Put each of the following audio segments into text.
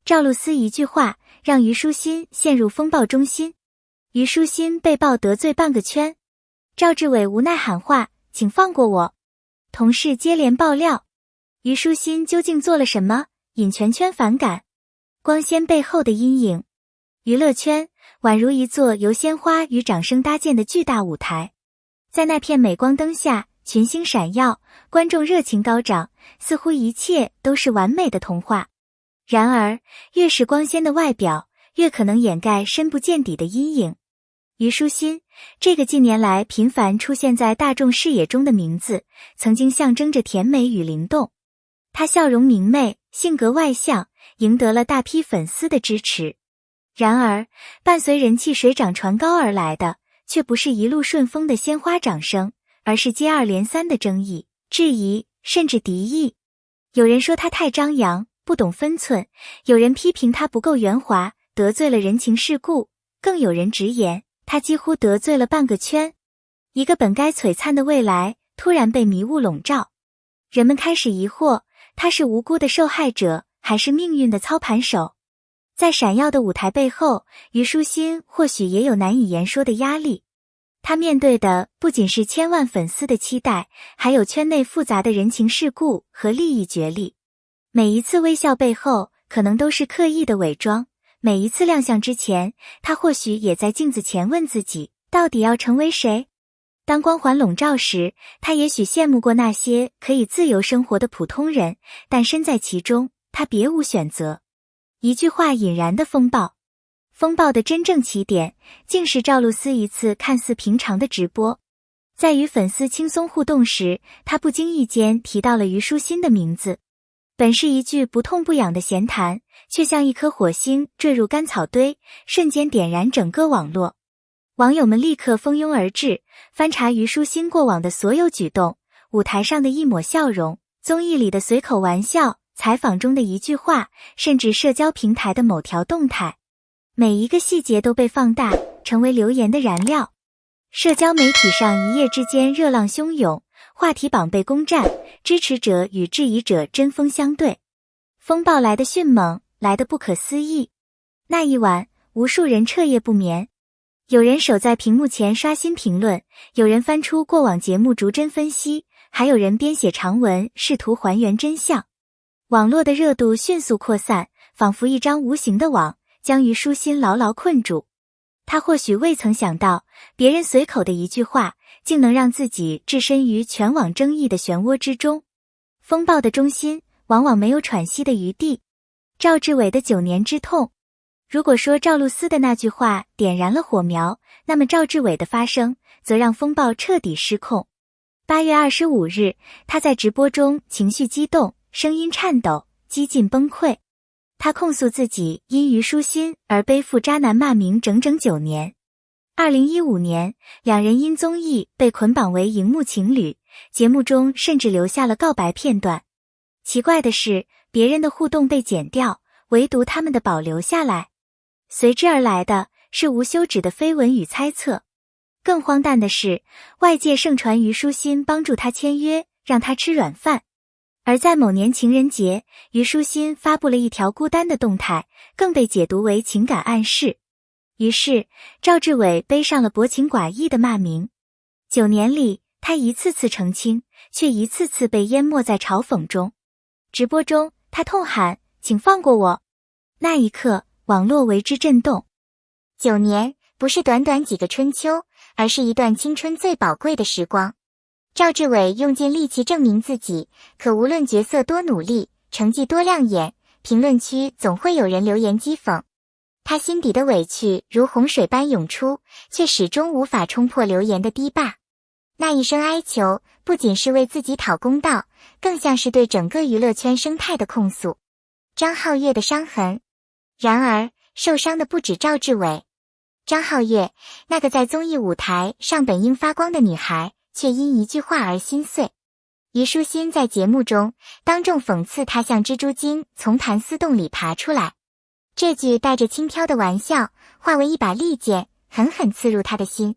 赵露思一句话让虞书欣陷入风暴中心，虞书欣被曝得罪半个圈。赵志伟无奈喊话，请放过我。同事接连爆料，虞书欣究竟做了什么引全圈反感？光鲜背后的阴影。娱乐圈宛如一座由鲜花与掌声搭建的巨大舞台，在那片镁光灯下，群星闪耀，观众热情高涨，似乎一切都是完美的童话。然而，越是光鲜的外表，越可能掩盖深不见底的阴影。虞书欣，这个近年来频繁出现在大众视野中的名字，曾经象征着甜美与灵动。她笑容明媚，性格外向，赢得了大批粉丝的支持。然而，伴随人气水涨船高而来的，却不是一路顺风的鲜花掌声，而是接二连三的争议、质疑，甚至敌意。有人说她太张扬，不懂分寸，有人批评她不够圆滑，得罪了人情世故，更有人直言她几乎得罪了半个圈。一个本该璀璨的未来，突然被迷雾笼罩。人们开始疑惑，她是无辜的受害者，还是命运的操盘手？在闪耀的舞台背后，虞书欣或许也有难以言说的压力。她面对的不仅是千万粉丝的期待，还有圈内复杂的人情世故和利益角力。每一次微笑背后，可能都是刻意的伪装。每一次亮相之前，她或许也在镜子前问自己，到底要成为谁？当光环笼罩时，她也许羡慕过那些可以自由生活的普通人，但身在其中，她别无选择。一句话引燃的风暴。风暴的真正起点，竟是赵露思一次看似平常的直播。在与粉丝轻松互动时，她不经意间提到了虞书欣的名字。本是一句不痛不痒的闲谈，却像一颗火星坠入干草堆，瞬间点燃整个网络。网友们立刻蜂拥而至，翻查虞书欣过往的所有举动，舞台上的一抹笑容，综艺里的随口玩笑，采访中的一句话，甚至社交平台的某条动态。每一个细节都被放大，成为留言的燃料。社交媒体上一夜之间热浪汹涌，话题榜被攻占，支持者与质疑者针锋相对。风暴来得迅猛，来得不可思议。那一晚，无数人彻夜不眠。有人守在屏幕前刷新评论，有人翻出过往节目逐帧分析，还有人编写长文试图还原真相。网络的热度迅速扩散，仿佛一张无形的网，将虞书欣牢牢困住。他或许未曾想到，别人随口的一句话，竟能让自己置身于全网争议的漩涡之中。风暴的中心，往往没有喘息的余地。赵志伟的9年之痛。如果说赵露思的那句话点燃了火苗，那么赵志伟的发声，则让风暴彻底失控。8月25日，他在直播中情绪激动，声音颤抖，几近崩溃。他控诉自己因虞书欣而背负渣男骂名整整9年。2015年，两人因综艺被捆绑为荧幕情侣，节目中甚至留下了告白片段。奇怪的是，别人的互动被剪掉，唯独他们的保留下来。随之而来的是无休止的绯闻与猜测。更荒诞的是，外界盛传虞书欣帮助他签约，让他吃软饭。而在某年情人节，虞书欣发布了一条孤单的动态，更被解读为情感暗示。于是，赵志伟背上了薄情寡义的骂名。9年里，他一次次澄清，却一次次被淹没在嘲讽中。直播中，他痛喊：“请放过我！”那一刻，网络为之震动。9年，不是短短几个春秋，而是一段青春最宝贵的时光。赵志伟用尽力气证明自己，可无论角色多努力，成绩多亮眼，评论区总会有人留言讥讽。他心底的委屈如洪水般涌出，却始终无法冲破留言的堤坝。那一声哀求，不仅是为自己讨公道，更像是对整个娱乐圈生态的控诉。张浩月的伤痕。然而，受伤的不止赵志伟。张浩月，那个在综艺舞台上本应发光的女孩，却因一句话而心碎。虞书欣在节目中当众讽刺她像蜘蛛精从盘丝洞里爬出来，这句带着轻佻的玩笑化为一把利剑，狠狠刺入她的心。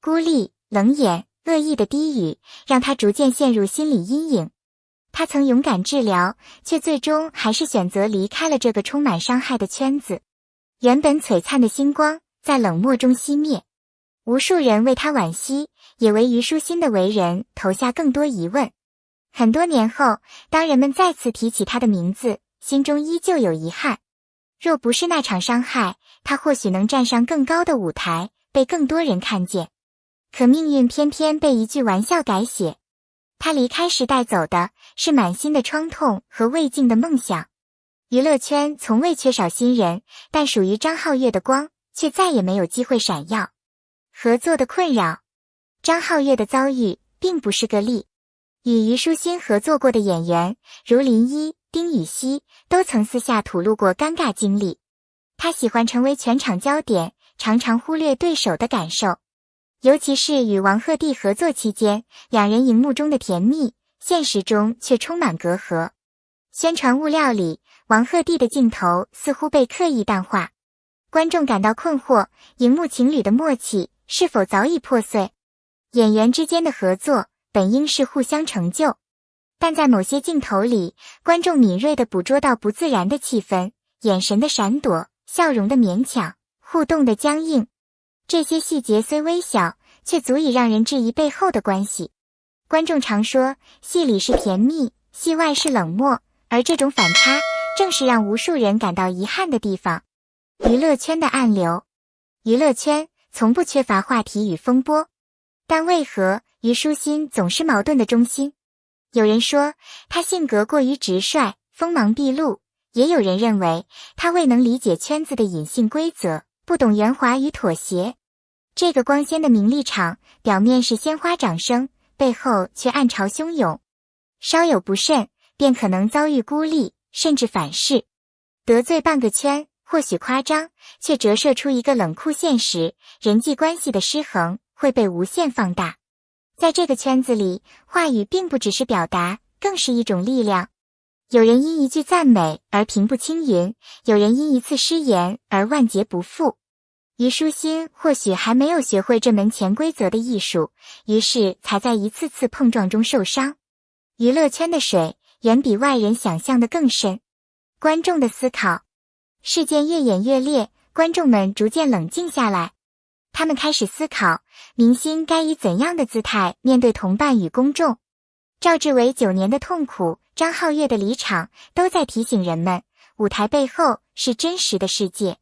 孤立、冷眼、恶意的低语让她逐渐陷入心理阴影。他曾勇敢治疗，却最终还是选择离开了这个充满伤害的圈子。原本璀璨的星光在冷漠中熄灭，无数人为他惋惜，也为虞书欣的为人投下更多疑问。很多年后，当人们再次提起他的名字，心中依旧有遗憾。若不是那场伤害，他或许能站上更高的舞台，被更多人看见。可命运偏偏被一句玩笑改写。他离开时带走的是满心的创痛和未尽的梦想。娱乐圈从未缺少新人，但属于张浩月的光却再也没有机会闪耀。合作的困扰，张浩月的遭遇并不是个例。与虞书欣合作过的演员如林一、丁禹兮都曾私下吐露过尴尬经历。他喜欢成为全场焦点，常常忽略对手的感受。尤其是与王鹤棣合作期间，两人荧幕中的甜蜜，现实中却充满隔阂。宣传物料里，王鹤棣的镜头似乎被刻意淡化，观众感到困惑，荧幕情侣的默契是否早已破碎？演员之间的合作本应是互相成就，但在某些镜头里，观众敏锐地捕捉到不自然的气氛，眼神的闪躲，笑容的勉强，互动的僵硬。这些细节虽微小，却足以让人质疑背后的关系。观众常说，戏里是甜蜜，戏外是冷漠，而这种反差正是让无数人感到遗憾的地方。娱乐圈的暗流，娱乐圈从不缺乏话题与风波，但为何虞书欣总是矛盾的中心？有人说她性格过于直率，锋芒毕露，也有人认为她未能理解圈子的隐性规则，不懂圆滑与妥协。这个光鲜的名利场，表面是鲜花掌声，背后却暗潮汹涌。稍有不慎，便可能遭遇孤立，甚至反噬。得罪半个圈，或许夸张，却折射出一个冷酷现实，人际关系的失衡会被无限放大。在这个圈子里，话语并不只是表达，更是一种力量。有人因一句赞美而平步青云，有人因一次失言而万劫不复。虞书欣或许还没有学会这门潜规则的艺术，于是才在一次次碰撞中受伤。娱乐圈的水远比外人想象的更深。观众的思考，事件越演越烈，观众们逐渐冷静下来。他们开始思考，明星该以怎样的姿态面对同伴与公众。赵志伟9年的痛苦，张浩月的离场，都在提醒人们，舞台背后是真实的世界。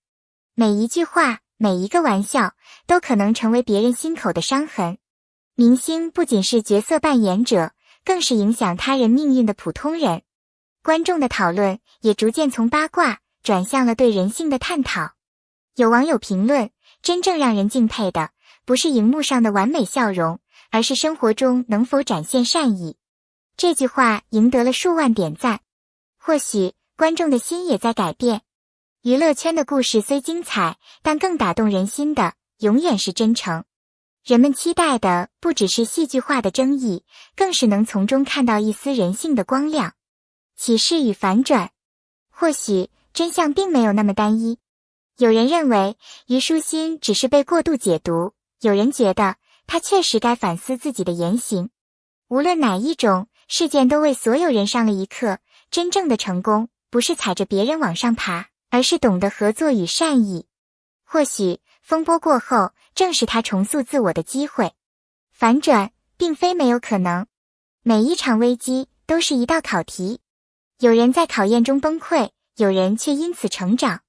每一句话，每一个玩笑，都可能成为别人心口的伤痕。明星不仅是角色扮演者，更是影响他人命运的普通人。观众的讨论也逐渐从八卦转向了对人性的探讨。有网友评论，真正让人敬佩的，不是荧幕上的完美笑容，而是生活中能否展现善意。这句话赢得了数万点赞。或许观众的心也在改变。娱乐圈的故事虽精彩，但更打动人心的永远是真诚。人们期待的不只是戏剧化的争议，更是能从中看到一丝人性的光亮。启示与反转，或许真相并没有那么单一。有人认为虞书欣只是被过度解读，有人觉得她确实该反思自己的言行。无论哪一种，事件都为所有人上了一课。真正的成功，不是踩着别人往上爬，而是懂得合作与善意。或许风波过后，正是他重塑自我的机会。反转并非没有可能，每一场危机都是一道考题。有人在考验中崩溃，有人却因此成长。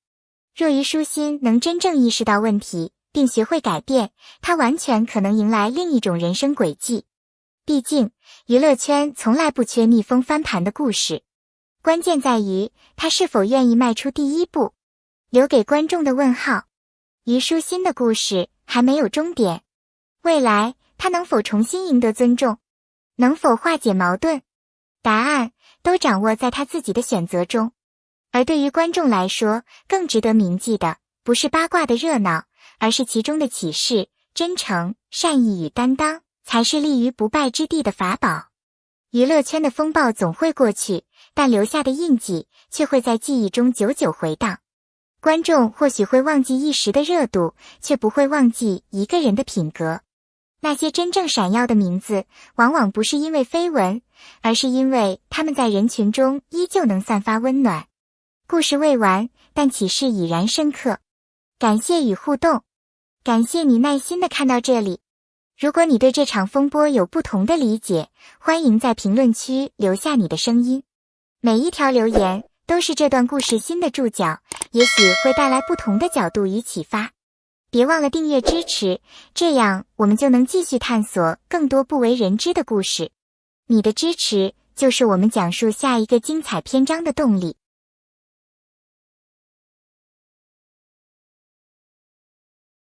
若虞书欣能真正意识到问题，并学会改变，他完全可能迎来另一种人生轨迹。毕竟，娱乐圈从来不缺逆风翻盘的故事。关键在于他是否愿意迈出第一步。留给观众的问号，虞书欣的故事还没有终点。未来他能否重新赢得尊重，能否化解矛盾，答案都掌握在他自己的选择中。而对于观众来说，更值得铭记的不是八卦的热闹，而是其中的启示。真诚、善意与担当才是立于不败之地的法宝。娱乐圈的风暴总会过去，但留下的印记却会在记忆中久久回荡。观众或许会忘记一时的热度，却不会忘记一个人的品格。那些真正闪耀的名字，往往不是因为绯闻，而是因为他们在人群中依旧能散发温暖。故事未完，但启示已然深刻。感谢与互动，感谢你耐心地看到这里。如果你对这场风波有不同的理解，欢迎在评论区留下你的声音。每一条留言都是这段故事新的注脚，也许会带来不同的角度与启发。别忘了订阅支持，这样我们就能继续探索更多不为人知的故事。你的支持就是我们讲述下一个精彩篇章的动力。